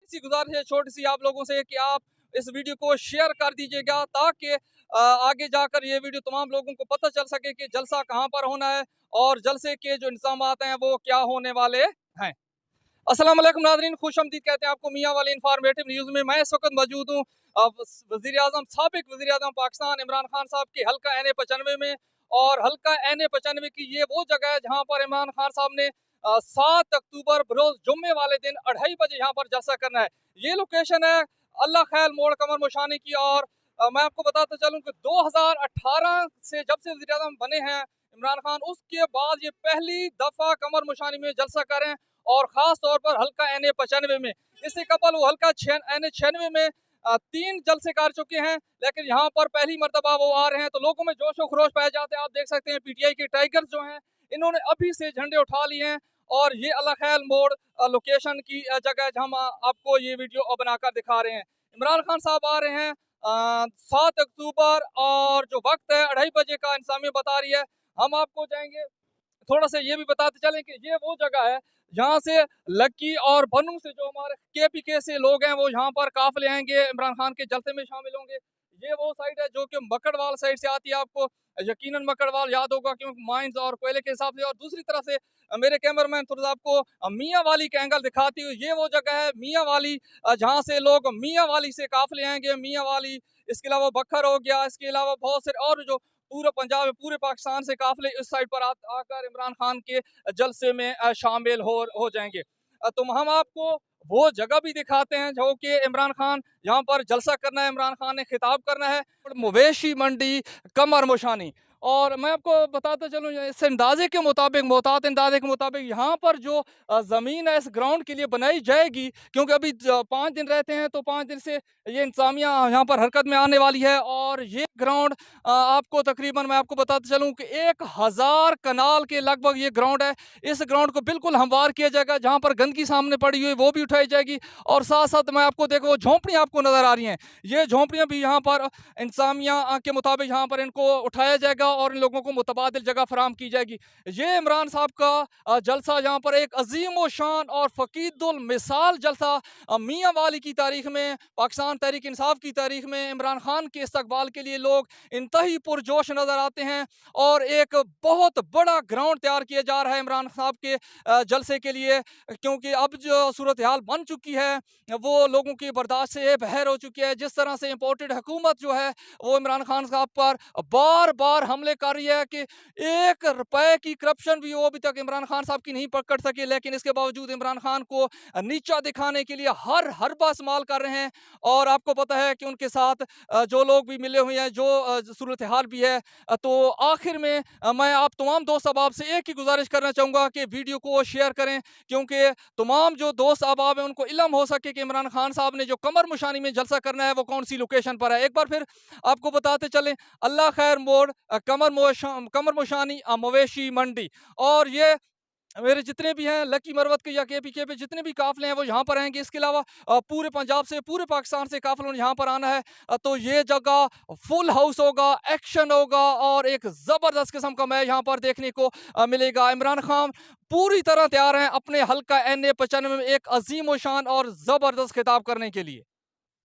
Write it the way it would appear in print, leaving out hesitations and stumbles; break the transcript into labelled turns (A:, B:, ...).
A: सी गुजारिश है छोटी सी आप लोगों से कि आप इस वीडियो को शेयर कर दीजिएगा ताकि आगे जाकर ये वीडियो तमाम लोगों को पता चल सके कि जलसा कहाँ पर होना है और जलसे के जो इंतजाम हैं वो क्या होने वाले हैं। अस्सलाम वालेकुम नाज़रीन, खुशआमदीद कहते हैं आपको मियाँ वाली इंफॉर्मेटिव न्यूज़ में। मैं इस वक्त मौजूद हूँ वज़ीर-ए-आज़म साबिक वज़ीर-ए-आज़म पाकिस्तान इमरान खान साहब के हल्का NA-95 में। और हल्का NA-95 की ये वो जगह है जहाँ पर इमरान खान साहब ने 7 अक्टूबर बरोज़ जुम्मे वाले दिन 2:30 बजे यहाँ पर जलसा करना है। ये लोकेशन है अल्लाह खैल मोड़ कमर मुशानी की। और मैं आपको बताता चलूँ कि 2018 से जब से वज़ीर-ए-आज़म बने हैं इमरान खान, उसके बाद ये पहली दफ़ा कमर मुशानी में जलसा करें और ख़ास तौर पर हल्का NA-95 में। इससे कबल वो हल्का NA-96 में 3 जलसे कर चुके हैं, लेकिन यहाँ पर पहली मर्तबा वो आ रहे हैं तो लोगों में जोश व खरोश पाए जाते हैं। आप देख सकते हैं PTI के टाइगर्स जो हैं इन्होंने अभी से झंडे उठा लिए हैं। और ये अल्लाह खैल मोड़ लोकेशन की जगह है जहाँ हम आपको ये वीडियो बनाकर दिखा रहे हैं। इमरान खान साहब आ रहे हैं 7 अक्टूबर और जो वक्त है 2:30 बजे का इंतज़ामिया बता रही है। हम आपको जाएंगे थोड़ा सा ये भी बताते चलें कि ये वो जगह है जहाँ से लक्की और बनू से जो हमारे KPK से लोग हैं वो यहाँ पर काफिले आएंगे, इमरान खान के जलसे में शामिल होंगे। ये वो साइड है जो कि मकड़वाल साइड से आती है, आपको यकीनन मकड़वाल याद होगा क्योंकि माइंस और कोयले के हिसाब से। और दूसरी तरफ से मेरे कैमरामैन थोड़ा आपको मियाँ वाली का एंगल दिखाती हुई ये वो जगह है मियाँ वाली, जहाँ से लोग मियाँ वाली से काफिले आएंगे। मियाँ वाली, इसके अलावा बखर हो गया, इसके अलावा बहुत से और जो पूरे पंजाब में पूरे पाकिस्तान से काफिले इस साइड पर आकर इमरान खान के जलसे में शामिल हो जाएंगे। तो हम आपको वो जगह भी दिखाते हैं जो कि इमरान खान यहाँ पर जलसा करना है, इमरान खान ने खिताब करना है। मवेशी मंडी कमर मुशानी। और मैं आपको बताता चलूँ इस अंदाजे के मुताबिक, मोहतात अंदाजे के मुताबिक यहाँ पर जो ज़मीन है इस ग्राउंड के लिए बनाई जाएगी, क्योंकि अभी 5 दिन रहते हैं तो 5 दिन से ये इंतजामिया यहाँ पर हरकत में आने वाली है। और ये ग्राउंड आपको तकरीबन मैं आपको बताते चलूँ कि 1000 कनाल के लगभग ये ग्राउंड है। इस ग्राउंड को बिल्कुल हमवार किया जाएगा, जहाँ पर गंदगी सामने पड़ी हुई वो भी उठाई जाएगी। और साथ साथ मैं आपको देखो झोंपड़ियाँ आपको नज़र आ रही हैं, ये झोंपड़ियाँ भी यहाँ पर इंतजामिया के मुताबिक यहाँ पर इनको उठाया जाएगा और इन लोगों को मुतबादिल जगह फराम की जाएगी। ये इमरान साहब का जलसा यहाँ पर एक अजीम व शान और फ़कीदुल मिसाल जलसा मियाँ वाली की तारीख में, पाकिस्तान तहरीक इंसाफ की तारीख में इमरान खान के इस्तकबाल के लिए लोग इंतही पुरजोश नज़र आते हैं। और एक बहुत बड़ा ग्राउंड तैयार किया जा रहा है इमरान साहब के जलसे के लिए, क्योंकि अब जो सूरत हाल बन चुकी है वो लोगों की बर्दाश्त से बहर हो चुकी है। जिस तरह से इम्पोर्टेड हुकूमत जो है वो इमरान खान साहब पर बार बार हमले कर रही है कि 1 रुपए की करप्शन भी वो अभी तक इमरान खान साहब की नहीं पकड़ सके, लेकिन इसके बावजूद इमरान खान को नीचा दिखाने के लिए हर हरबा इस्तेमाल कर रहे हैं। और आपको पता है कि उनके साथ जो लोग भी मिले हुए हैं, जो सूरत हाल भी है। तो आखिर में मैं आप तमाम दोस्त अहबाब से एक ही गुजारिश करना चाहूँगा कि वीडियो को शेयर करें, क्योंकि तमाम जो दोस्त अहबाब हैं उनको इल्म हो सके कि इमरान खान साहब ने जो कमर मुशानी में जलसा करना है वो कौन सी लोकेशन पर है। एक बार फिर आपको बताते चलें, अल्लाह खैर मोड़ कमर मुशानी मवेशी मंडी। और ये मेरे जितने भी हैं लकी मरवत के या KPK पे जितने भी काफिले हैं वो यहाँ पर आएंगे। इसके अलावा पूरे पंजाब से, पूरे पाकिस्तान से काफिलों ने यहाँ पर आना है। तो ये जगह फुल हाउस होगा, एक्शन होगा और एक ज़बरदस्त किस्म का मैच यहाँ पर देखने को मिलेगा। इमरान खान पूरी तरह तैयार हैं अपने हल्का NA-95 में एक अजीम शान और ज़बरदस्त खिताब करने के लिए।